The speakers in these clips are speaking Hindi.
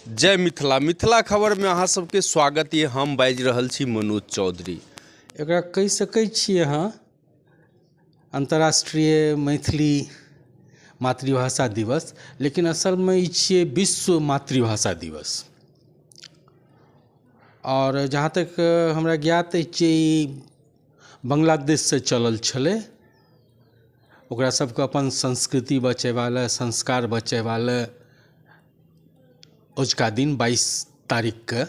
जय मिथिला। मिथिला खबर में अहाँ सबके स्वागत ये। हम बाजि रहल छी मनोज चौधरी। एकरा कहि सकै छी अहाँ अंतर्राष्ट्रीय मैथिली मातृभाषा दिवस, लेकिन असलमे ई छियै विश्व मातृभाषा दिवस। और जहाँ तक हमरा ज्ञात अछि जे ई बांग्लादेशसँ चलल छलै। ओकरा सबके अपन संस्कृति बचेबा लए, संस्कार बचेबा लए अजुका दिन 22 तारीखके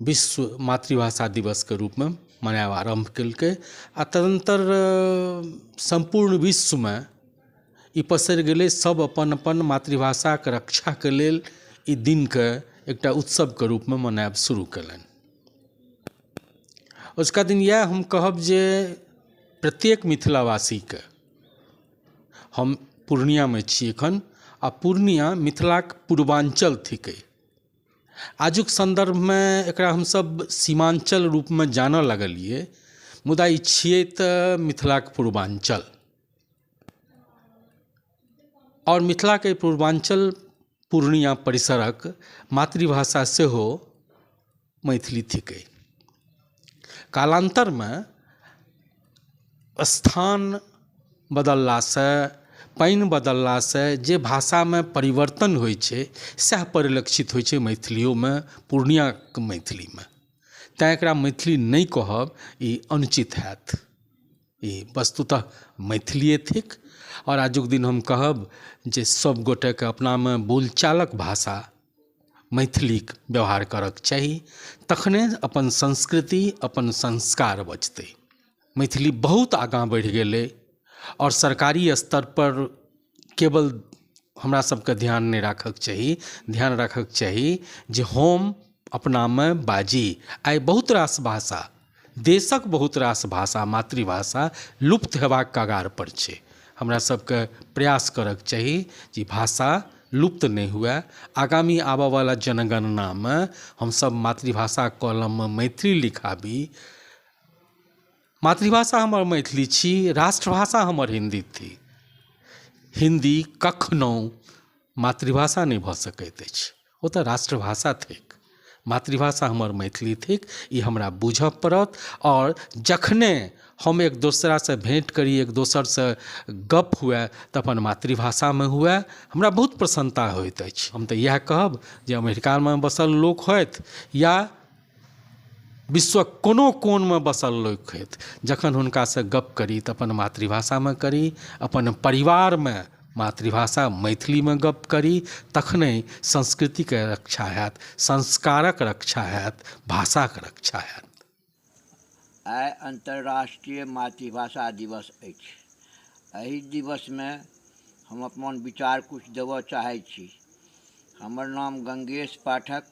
विश्व मातृभाषा दिवसके रूपमे मनाएब आरम्भ केलकै आ तदनंतर संपूर्ण विश्वमे ई पसरि गेलै। सब अपन अपन मातृभाषाके रक्षाके लेल ई दिनके एकटा उत्सवके रूपमे मनाएब शुरू केलनि। अजुका दिन इएह हम कहब जे प्रत्येक मिथिलावासीके, हम पूर्णियामे छी एखन, आ पूर्णिया मिथिलाक पूर्वांचल थिकै। आजुक संदर्भमे एकरा हमसब सीमांचल रूपमे जानऽ लगलिए, मुदा ई छियै तऽ मिथिलाक पूर्वांचल। और मिथिलाके पूर्वांचल पूर्णिया परिसरक मातृभाषा सेहो मैथिली थिकै। कालांतरमे स्थान बदललासँ, पानि बदललासँ जे भाषामे परिवर्तन होइ छै सएह परिलक्षित होइ छै मैथिलियोमे, पूर्णियाके मैथिलीमे। तैँ एकरा मैथिली नहि कहब ई अनुचित हैत। ई वस्तुतः मैथिलिए थिक। और आजुक दिन हम कहब जे सब गोटेके अपनामे बोलचालक भाषा मैथिलीक व्यवहार करक चाही, तखने अपन संस्कृति, अपन संस्कार बचतै। मैथिली बहुत आगाँ बढ़ि गेलै और सरकारी स्तर पर केवल हमरा सबके ध्यान नहि राखक चाही, ध्यान राखक चाही जे हम अपनामे बाजी। आइ बहुत रास भाषा, देशक बहुत रास भाषा, मातृभाषा लुप्त हेबाक कगार पर छै। हमरा सबके प्रयास करक चाही जे भाषा लुप्त नहीं हुए। आगामी आबयवला जनगणनामे हमसब मातृभाषा कॉलममे मैथिली लिखाबी। मातृभाषा हमर मैथिली छी, राष्ट्रभाषा हमर हिंदी थी। हिंदी कखनो मातृभाषा नहीं भऽ सकैत अछि, ओ तऽ राष्ट्रभाषा थिक। मातृभाषा हमर मैथिली थिक, ई हमरा बूझऽ पड़त। और जखने हम एक दोसरासँ भेँट करी, एक दोसरसँ गप हुए, तऽ अपन मातृभाषामे हुए, हमरा बहुत प्रसन्नता होइत अछि। हम तऽ इएह कहब जे अमेरिकामे बसल लोक होथि या विश्वक कोनो कोनमे बसल लोक होथि, जखन हुनकासँ गप करी तऽ अपन मातृभाषामे करी। अपन परिवारमे मातृभाषा मैथिलीमे गप करी, तखने संस्कृतिके रक्षा हैत, संस्कारक रक्षा हैत, भाषाक रक्षा हैत। आइ अंतर्राष्ट्रीय मातृभाषा दिवस अछि। एहि दिवसमे हम अपन विचार कुछ देबऽ चाहै छी। हमर नाम गंगेश पाठक,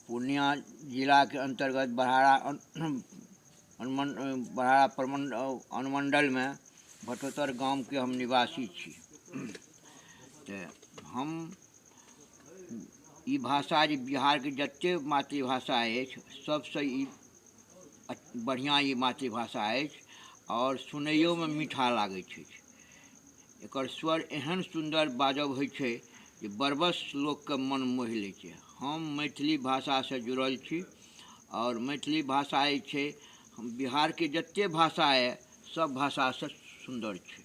पूर्णिया जिलाके अंतर्गत बड़हारा अनुमंडल में भटोतर गांव के हम निवासी छी। तऽ हम ई भाषा जे बिहारके जते मातृभाषा अछि, सबसँ ई बढ़िआँ ई मातृभाषा अछि और सुनैयोमे मीठा लागै छै। एकर स्वर एहन सुंदर बाजब होइ छै जे बरबस लोकके मन मोहि लै छै। हम मैथिली भाषासँ जुड़ल छी और मैथिली भाषा छै हम बिहारके जते भाषा है सब भाषासँ सुंदर छै।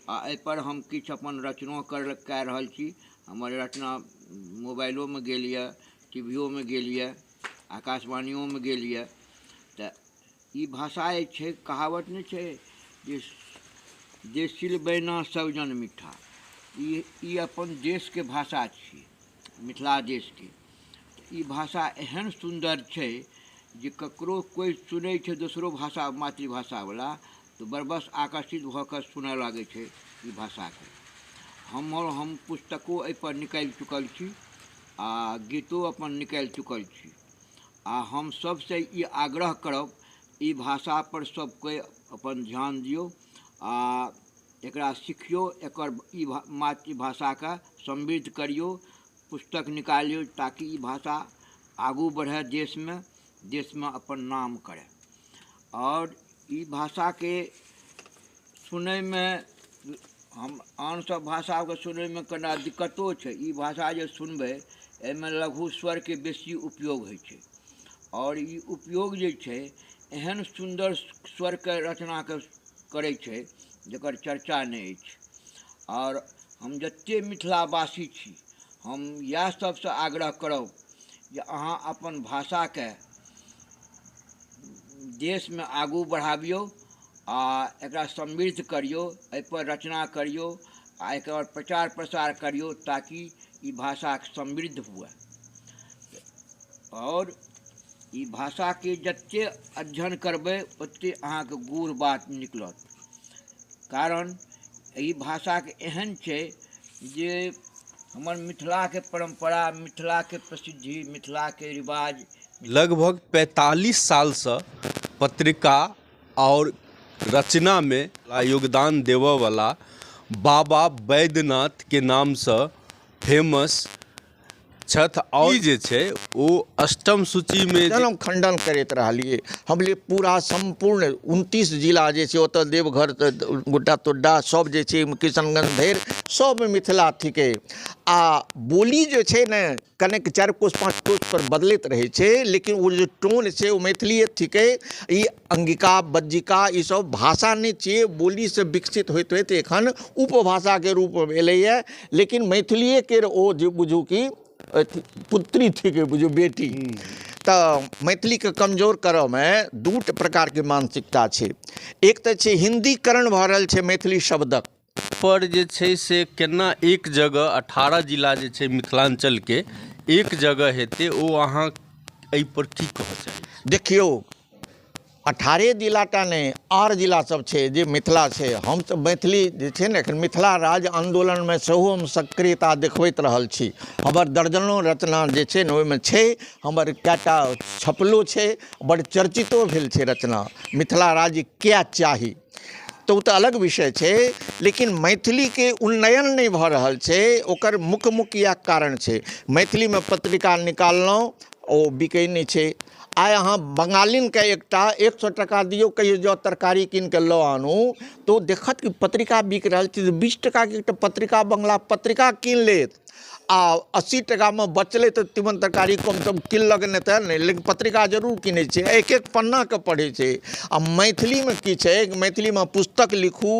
आ एहिपर हम किछु अपन रचनो कऽ रहल छी। हमर रचना मोबाइलोमे गेल यऽ, टीवीओमे गेल यऽ, आकाशवाणियोमे गेल यऽ। तऽ ई भाषा छै, कहावत नहीं छै जे सिल बैना सब जन मीठा। ई अपन देशके भाषा छी, मिथिला देशके। ई भाषा एहन सुंदर छै जे ककरो कोई सुनै छै दोसरो भाषा मातृभाषावला तो बरबस आकर्षित भऽ कऽ सुनऽ लागै छै ई भाषाके। हम पुस्तकों एहिपर निकालि चुकल छी आ गीतो अपन निकालि चुकल छी। आ हम सबसे ई आग्रह करब ई भाषा पर सब कोई अपन ध्यान दियौ आ एकरा सिखियो, एकर ई मातृभाषाके समृद्ध करियो, पुस्तक निकालियो ताकि ई भाषा आगू बढ़े, देशमे अपन नाम करे। और ई भाषाके सुनैमे हम आन सब भाषाके सुनैमे कना दिक्कतो छै। ई भाषा जे सुनबै एहिमे लघु स्वरके बेसी उपयोग होइ छै, और ई उपयोग जे छै एहन सुन्दर स्वरके रचनाके करै छै जकर चर्चा नहि अछि। और हम जतेक मिथिलावासी छी, हम इएह सबसँ आग्रह करब जे अहाँ अपन भाषाके देशमे आगू बढ़ाबियौ आ एकरा समृद्ध करियौ, एहिपर रचना करियौ आ एकर प्रचार प्रसार करियौ ताकि ई भाषा समृद्ध हुए। और ई भाषाके जतेक अध्ययन करबै ओतेक अहाँके गूढ़ बात निकलत। कारण ई भाषाके एहन छै जे हमर मिथिलाके परम्परा, मिथिलाके प्रसिद्धि, मिथिलाके रिवाज। लगभग 45 सालसँ पत्रिका और रचना में योगदान देवऽ वाला बाबा बैद्यनाथ के नामसँ फेमस छथि। और जे छै ओ अष्टम सूची में जन्म खंडन करैत रहलिए। हमले पूरा संपूर्ण 29 जिला जे छै ओतऽ देवघर गुड्डा तुड्डा सब जे छै किशनगंज धरि सब मिथिला थिके। आ बोली जो छै ने कनेक 4 कोस 5 कोस पर बदलैत रहै छै, लेकिन वो जो टोन छै वो मैथिलीये थिके। ई अंगिका बज्जिका ई सब भाषा नहीं छियै, बोली से विकसित होइत होइत एखन उपभाषा के रूप में एलैए। लेकिन मैथिलीये के ओ जे बुझू कि पुत्री थिके, बुझू बेटी। तऽ मैथिलीके कमजोर करऽमे 2 प्रकारके मानसिकता छै। एक तऽ छै हिन्दीकरण भऽ रहल छै मैथिली शब्दक पर जे छै से केना एक जगह 18 जिला जे छै मिथिलांचल के एक जगह हेतै, ओ अहाँ एहि पर की कहऽ चाही? देखियौ 18 जिलाटा नहि आर जिला सब छै जे मिथिला छै। हम तऽ मैथिली जे छै ने एखन मिथिला राज्य आंदोलनमे सेहो हम सक्रियता देखबैत रहल छी। हमर दर्जनों रचना जे छै ने ओहिमे छै, हमर कएटा छपलो छै, बड़ चर्चितो भेल छै रचना मिथिला राज्य क्या चाही। तो तऽ अलग विषय छै, लेकिन मैथिलीके उन्नयन नहीं भऽ रहल छै। ओकर मुख्य इएह कारण छै। मैथिलीमे पत्रिका निकाललहुँ ओ बिकै नहीं छै। आइ अहाँ बंगालीनके एकटा 100 टका दियौ कहियो जाउ तरकारी कीन के लऽ आनू, तो देखत कि पत्रिका बिक रहल छै, 20 टका के एकटा पत्रिका बंगला पत्रिका कीन लेत आ 80 टका में बचले तो तीमन तरकारी कम से कम किनलक नहीं तऽ नहीं, लेकिन पत्रिका जरूर किनै छै, एक एक पन्ना के पढ़ै छै। आ मैथिली में की छै, मैथिली में पुस्तक लिखू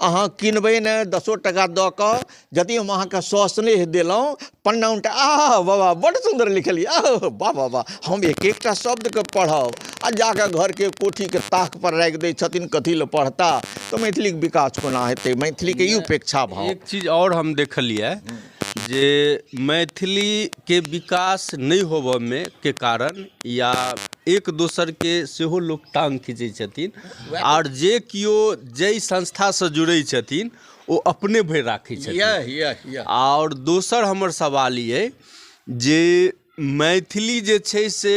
अहाँ किनबै ने 10 टका दऽ कऽ, यदि हम अहाँके सस्नेह देलहुँ पन्ना उनटा आह बाबा बड़ सुन्दर लिखलिए, आह वाह वाह वाह, हम एक एकटा शब्दके पढ़ब आ जाकऽ घरके कोठीके ताक पर राखि दै छथिन, कथी लए पढ़ता। तऽ मैथिलीके विकास कोना हेतै? मैथिलीके ई उपेक्षा भाव। एक चीज और हम देखलिए जे मैथिली के विकास नहीं होबऽ में के कारण या एक दोसर के सेहो लोग टांग खींचै छथिन, और जे कियो जै संस्था से जुड़ै छथिन ओ अपने भरि राखै छथिन। और दोसर हमर सवाल ये जे मैथिली जे छै से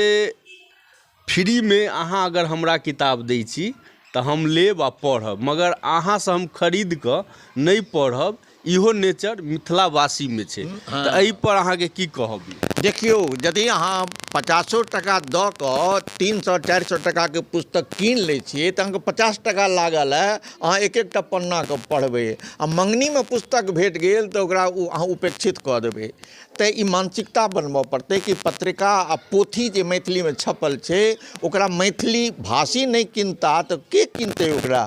फ्री में अहाँ अगर हमरा किताब दै छी तऽ हम लेब आ पढ़ब, मगर अहाँ से हम खरीद कऽ नहीं पढ़ब, इहो नेचर मिथिलावासी में छै। तऽ एहि पर अहाँके की कहब? देखियौ यदि अहाँ 50 टका दऽ कऽ 300-400 टका के पुस्तक कीन लै छियै तऽ अहाँके 50 टका लागल है, अहाँ एक एकटा पन्नाके पढ़बै आ मँगनीमे पुस्तक भेट गेल तऽ ओकरा अहाँ उपेक्षित कऽ देबै। तऽ ई मानसिकता बनबऽ पड़तै कि पत्रिका आ पोथी जे मैथिलीमे छपल छै ओकरा मैथिली भाषी नहीं किनता तऽ के किनतै ओकरा?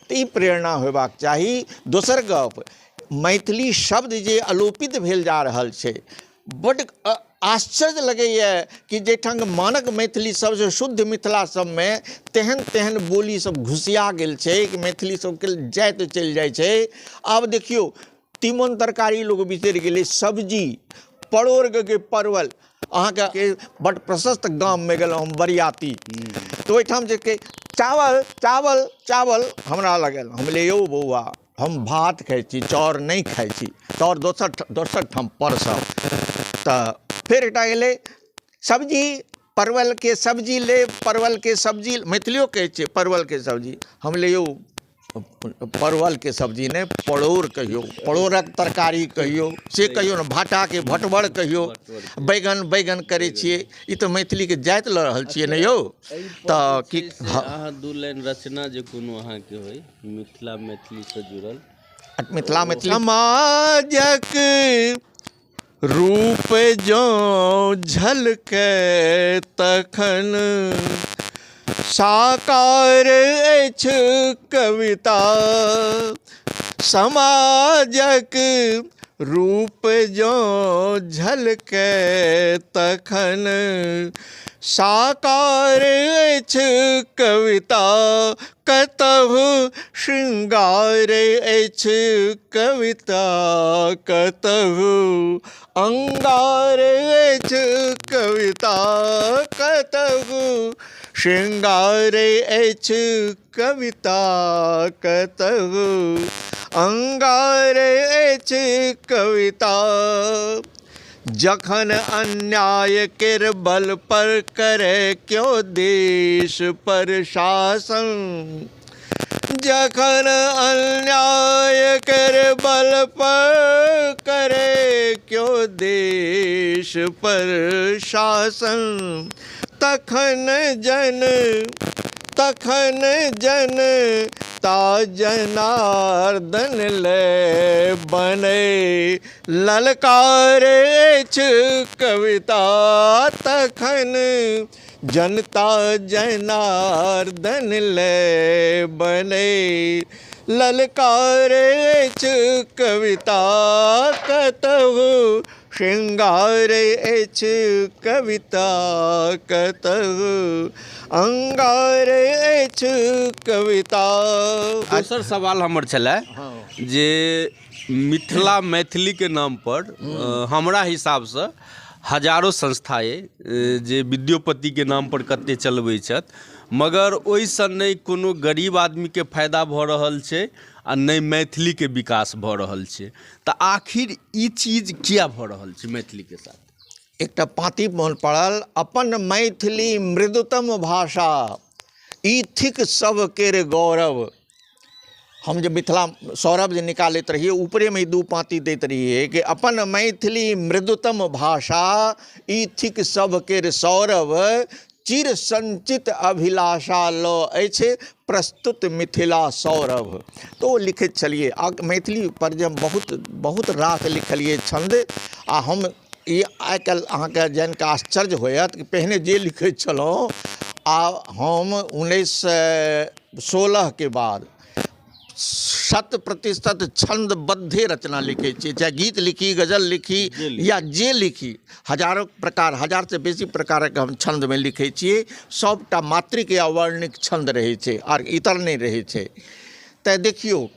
तऽ ई प्रेरणा होयबाक चाही। दोसर गप, मैथिली शब्द जे अलोपित भेल जा रहल छै, बड्ड आश्चर्य लगैए कि जाहिठाम मानक मैथिली सबसे शुद्ध मिथिला सबमे तेहन तेहन बोली सब घुसिया गेल छै कि मैथिली सबके जाइत चलि जाइ छै। आब देखियौ तीमन तरकारी लोग बिसरि गेलै, सब्जी परोरके परवल। अहाँके बड्ड प्रशस्त गाममे गेलहुँ हम बरियाती, तऽ ओहिठाम जे कि चावल चावल चावल हमरा लगल, हम ले यौ बौआ हम भात खाइ छी, चाउर नहीं खाइ छी, चाउर दोसर ठाम परसब। तऽ फेर एकटा एलै सब्जी, परवलके सब्जी ले, परवलके सब्जी मैथिलियो कहै छै परवलके सब्जी, हम ले यौ परवलके सब्जी नहीं परोर कहियो, परोरक तरकारी कहियो, से कहियो ने भाटाके भटवर कहियो, बैगन बैगन करै छियै। ई तऽ मैथिलीके जाइत लऽ रहल छियै ने यौ। तऽ की अहाँ 2 लाइन रचना जे कोनो अहाँके होय मिथिला मैथिली से जुड़ल मिथिला समाजक रूप जो झलके तखन साकार अछि कविता। समाजक रूप जो झलके तखन साकार अछि कविता। कतहु श्रृंगार अछि कविता, कतहु अंगार अछि कविता। कतहु श्रृंगार अछि कविता, कतहु अंगार अछि कविता। जखन अन्याय केर बल पर करे क्यों देश पर शासन, जखन अन्याय केर बल पर करे क्यों देश पर शासन, तखन जन ता जनार्दन ले बने ललकार अछि कविता। तखन जनता जनार्दन ले बने ललकार अछि कविता। कतहु श्रृंगार अछि कविता, कतहु अंगार अछि कविता। दोसर सवाल हमर छलै जे मिथिला मैथिली के नाम पर हमरा हिसाबसँ हजारों संस्था जे विद्योपति के नाम पर कते चलबै छथि, मगर ओहिसँ नहि कोनो गरीब आदमीके फायदा भऽ रहल छै आ नहि मैथिलीके विकास भऽ रहल छै। तऽ आखिर ई चीज किया भऽ रहल छै मैथिलीके साथ? एकटा पाँति मोन पड़ल, अपन मैथिली मृदुतम भाषा ई थिक सब केर गौरव। हम जे मिथिला सौरभ जे निकालैत रहिए ऊपरे में 2 पाँति दैत रहिए कि अपन मैथिली मृदुतम भाषा ई थिक सब केर सौरभ। चिर संचित अभिलाषा लो अछि प्रस्तुत मिथिला सौरभ। तो ओ लिखैत छलिए। मैथिली पर जे बहुत रास लिखलिए छंद। आ हम ई आइ काल्हि अहाँके जानि कऽ आश्चर्य होयत कि पहिने जे लिखैत छलहुँ आ हम 1916 के बाद 100% छंदबद्धे रचना लिखै छियै। चाहे गीत लिखी, गजल लिखी या जे लिखी, हजारों प्रकार, 1000 से बेसी प्रकारक हम छंद में लिखै छियै। सबटा मात्रिक या वर्णिक छंद रहै छै और इतर नहीं रहै छै। तऽ देखियो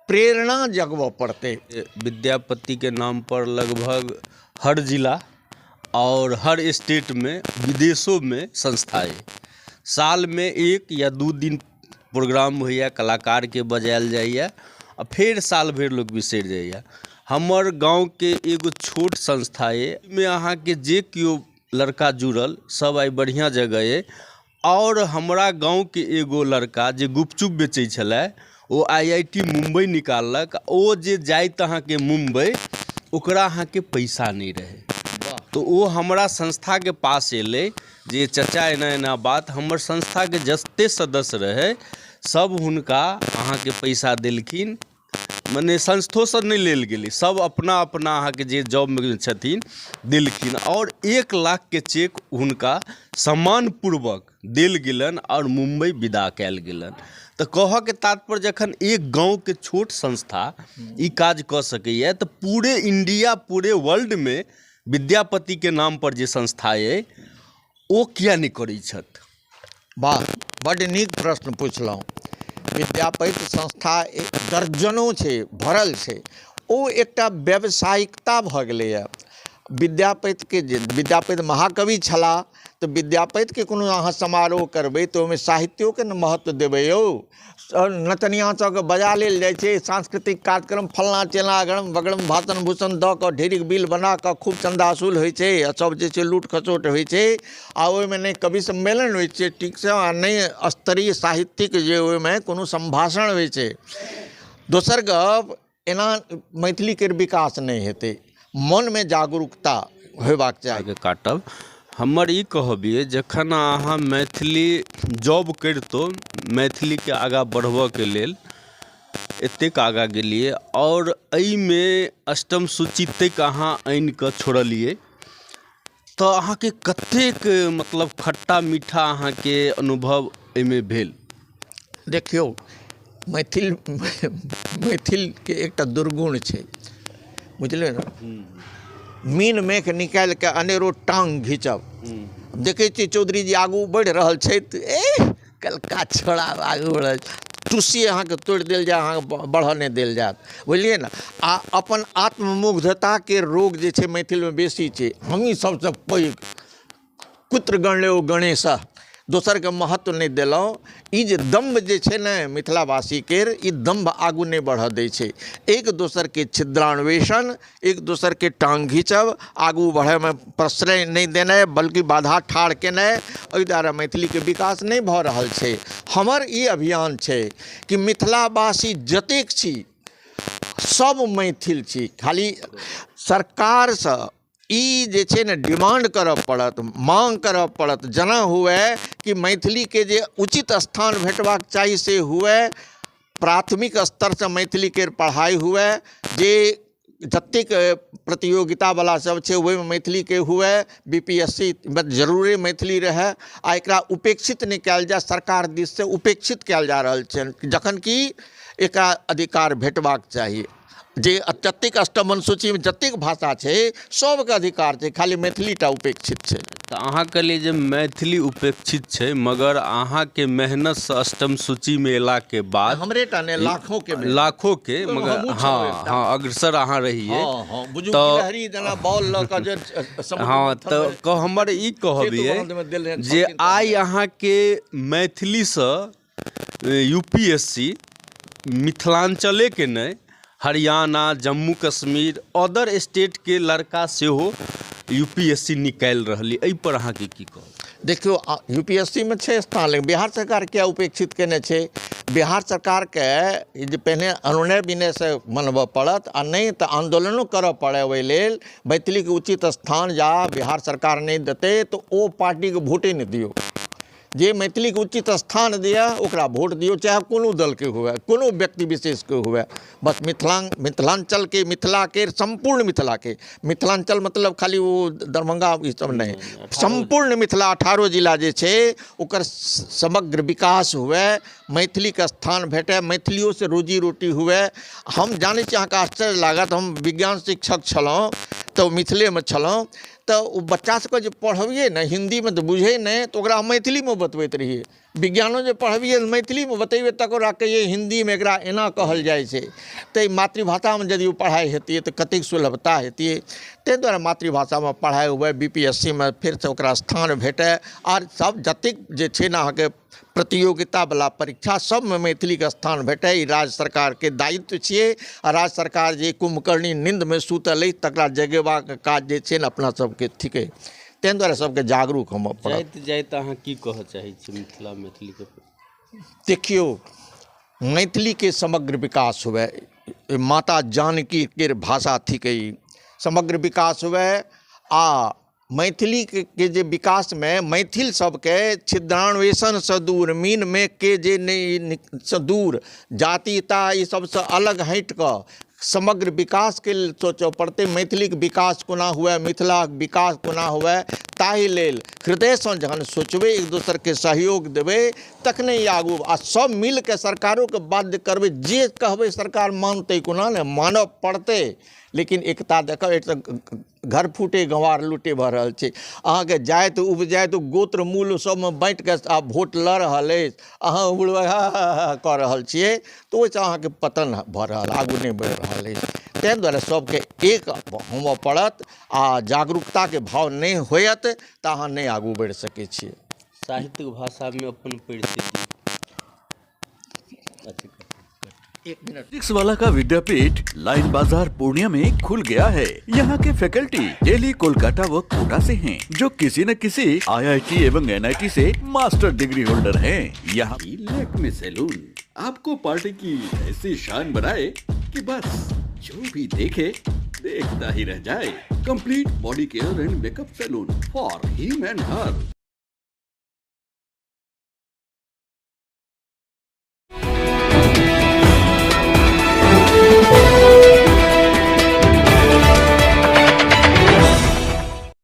प्रेरणा जगबऽ पड़तै। विद्यापति के नाम पर लगभग हर जिला और हर स्टेट में, विदेशों में संस्थाएं, साल में 1 या 2 दिन प्रोग्राम होइए, कलाकार के बजायल जाइए आ फिर साल भर लोग बिसरि जाइए। हमर गाँव के एगो छोट संस्था में अहाँ के जे कियो लड़का जुड़ल सब आई बढ़िया जगह है। और हमरा गाँव के एगो लड़का जे गुपचुप बेचै छलै ओ IIT मुंबई निकाललक। ओ जे जाइत अहाँ के मुंबई ओकरा अहाँ के पैसा नहीं रहे, तो वो हमरा संस्था के पास एलै जे चाचा एना एना बात। हमर संस्था के जते सदस्य रहे सब हुनका अहाँ के पैसा देलखिन, मने संस्थोसँ नहीं लेल गेलै, सब अपना अपना अहाँ के जे जॉब में छथिन देलखिन। और 1 लाख के चेक हुनका सम्मानपूर्वक देल गेलन और मुंबई विदा कयल गेलन। तो कहऽ के तात्पर्य जखन एक गाँव के छोट संस्था ई काज कऽ सकैए तो पूरे इंडिया, पूरे वर्ल्ड में विद्यापति के नाम पर जे संस्था है ओ किया नहीं करै छथि? वाह, बड़ नीक प्रश्न पुछलहुँ। विद्यापति संस्था दर्जनों छै, भरल छै। ओ एकटा व्यावसायिकता भऽ गेलैए। विद्यापति महाकवि छलाह तो विद्यापति के कोनो अहाँ समारोह करबै तो ओहिमे साहित्यों के न महत्व देबै यौ। नचनिया सबके बजा लेल जाइ छै, सांस्कृतिक कार्यक्रम फलना चिलना अगड़म बगड़म भाषण भूषण दऽ कऽ ढेरिक बिल बना कऽ खूब चंदा वसूल होइ छै आ सब जे छै लूट खसोट होइ छै। आ ओहिमे नहि कवि सम्मेलन होइ छै ठीकसँ, आ नहि स्तरीय साहित्यिक जे ओहिमे कोनो संभाषण होइ छै। दोसर गप, एना मैथिली के विकास नहीं हेतै। मन में जागरूकता होयबाक चाही। काटब हमर ई कहबिए जखन अहाँ मैथिली जॉब करितो मैथिली के आगाँ बढ़बऽ के लेल एतेक आगाँ गेलिए और एहिमे अष्टम सूची तक अहाँ आनि कऽ छोड़लिए, तऽ अहाँके कतेक मतलब खट्टा मीठा अहाँके अनुभव एहिमे भेल? देखियौ, मैथिलके एकटा दुर्गुण छै, बुझलियै ने। मीन मेख निकालि कऽ अनेरो टाँग घिचब। देखै छियै चौधरी जी आगू बढ़ि रहल छथि, कलका छोड़ा आगू बढ़ल, टुस्सी अहाँके तोड़ि देल जाय, अहाँके बढ़ऽ नहि देल जायत, बुझलियै ने। आ अपन आत्ममुग्धताके रोग जे छै मैथिलमे बेसी छै। हमही सबसँ पैघ कुत्र गणले ओ गणेश, दोसरके महत्व नहि देलहुँ। ई जे दम्भ जे छै ने मिथिलावासीके, ई दम्भ आगू नहि बढ़ऽ दै छै। एक दोसरके छिद्रान्वेषण, एक दोसरके टाँग घिचब, आगू बढ़ैमे प्रश्रय नहि देनाइ बल्कि बाधा ठाढ़ केनाइ, एहि दुआरे मैथिलीके विकास नहि भऽ रहल छै। हमर ई अभियान छै कि मिथिलावासी जतेक छी सब मैथिल छी। खाली सरकारसँ ई जे छै ने डिमांड करऽ पड़त, मांग करऽ पड़त, जेना हुए कि मैथिलीके जे उचित स्थान भेटबाक चाही से हुए, प्राथमिक स्तरसँ मैथिलीके पढ़ाइ हुए, जे जतेक प्रतियोगितावला सब छै ओहिमे मैथिलीके हुए, BPSC जरूरे मैथिली रहै, आ एकरा उपेक्षित नहि कयल जाय, सरकार दिससँ उपेक्षित कयल जा रहल छै, जखन कि एकरा अधिकार भेटबाक चाही। जे जतेक अष्टम अनुसूचीमे जतेक भाषा छै सबके अधिकार छै, खाली मैथिली टा उपेक्षित छै। तऽ अहाँ कहलिए जे मैथिली उपेक्षित छै, मगर अहाँके मेहनतसँ अष्टम सूचीमे अयलाके बाद हमरे टा ने लाखों के मगर हाँ अग्रसर अहाँ रहिए। जेना बॉल लऽ कऽ जे हाँ, तऽ हमर ई कहबिए जे आइ अहाँके मैथिलीसँ UPSC मिथिलाञ्चलेके नहि, हरियाणा, जम्मू कश्मीर, अदर स्टेटके लड़का सेहो UPSC निकालि रहल, एहि पर अहाँके की कहब? देखियौ, UPSC में छै स्थान, लेकिन बिहार सरकार क्या उपेक्षित केने छै? बिहार सरकारके जे पहिने अनुनय विनयसँ मनबऽ पड़त, आ नहि तऽ आन्दोलनो करऽ पड़ै। ओहि लेल मैथिलीके उचित स्थान जा बिहार सरकार नहि देतै तऽ ओ पार्टीके भोटे नहि दियौ। जे मैथिलीके उचित स्थान दिया ओकरा भोट दियौ, चाहे कोनो दलके हुए, कोनो व्यक्ति विशेषके हुए। बस मिथिलाञ्चलके, मिथिलाके, संपूर्ण मिथिलाके, मिथिलाञ्चल मतलब खाली वो दरभंगा ई सब नहीं, संपूर्ण मिथिला 18 जिला जे छै ओकर समग्र विकास हुए, मैथिलीके स्थान भेटै, मैथिलियों से रोजी रोटी हुए। हम जानै छी, अहाँके आश्चर्य लागत, हम विज्ञान शिक्षक छलहुँ तऽ मिथिलेमे छलहुँ, तऽ ओ बच्चा सबके जे पढ़बिए ने हिन्दीमे तऽ बुझे नहि, तऽ ओकरा मैथिलीमे बतबैत रहिए। विज्ञानो जे पढ़बिए मैथिलीमे बतेबै तऽ ओकरा कहिए हिन्दीमे एकरा एना कहल जाइ छै। तऽ मातृभाषामे यदि ओ पढ़ाइ हेतिए तऽ कतेक सुलभता हेतिए। ताहि दुआरे मातृभाषामे पढ़ाइ हुए, BPSC में फेरसँ ओकरा स्थान भेटै, आर सब जतेक जे छै ने अहाँके प्रतियोगितावला परीक्षा सबमे मैथिलीके स्थान भेटै। ई राज्य सरकारके दायित्व छियै, आ राज्य सरकार जे कुम्भकर्णी नींदमे सुतल अछि तकरा जगेबाक काज जे छै ने अपना सबके थिकै। ताहि दुआरे सबके जागरूक होमऽ पड़त। जाइत अहाँ की कहऽ चाहै छी मैथिलीके? देखियौ, मैथिलीके समग्र विकास हुए, माता जानकीके भाषा थिकै, समग्र विकास हुए। आ मैथिलीके जे विकासमे मैथिल सबके छिद्रान्वेषणसँ दूर, मीन मेघके जे नहि सँ दूर, जातिता ई सबसँ अलग हटि कऽ समग्र विकासके लेल सोचऽ पड़तै। मैथिलीके विकास कोना हुए, मिथिलाके विकास कोना हुए, ताहि लेल हृदयसँ जखन सोचबै, एक दोसरके सहयोग देबै, तखने ई आगू। आ सब मिलके सरकारोके बाध्य करबै, जे कहबै सरकार मानतै कोना, ने मानऽ पड़तै। लेकिन एकता देखब, एक तऽ घर फूटे गंवार लूटे भऽ रहल छै। अहाँके जाति उपजाति गोत्र मूल सबमे बाँटिके आब वोट लऽ रहल अछि, अहाँ उड़वा कऽ रहल छियै, तऽ ओहिसँ अहाँके पतन भऽ रहल, आगू नहि बढ़ि रहल अछि। ताहि दुआरे सबके एक होमऽ पड़त, आ जागरूकताके भाव नहीं होयत तऽ अहाँ नहीं आगू बढ़ि सकै छियै। साहित्यिक भाषामे अपन परिस्थिति 6 वाला का विद्यापीठ लाइन बाजार पूर्णिया में खुल गया है। यहाँ के फैकल्टी दिल्ली, कोलकाता व कोटा से हैं, जो किसी न किसी IIT एवं NIT से मास्टर डिग्री होल्डर हैं। यहाँ लैक्मे सैलून आपको पार्टी की ऐसी शान बनाए कि बस जो भी देखे देखता ही रह जाए। Complete body care and makeup salon for him and her.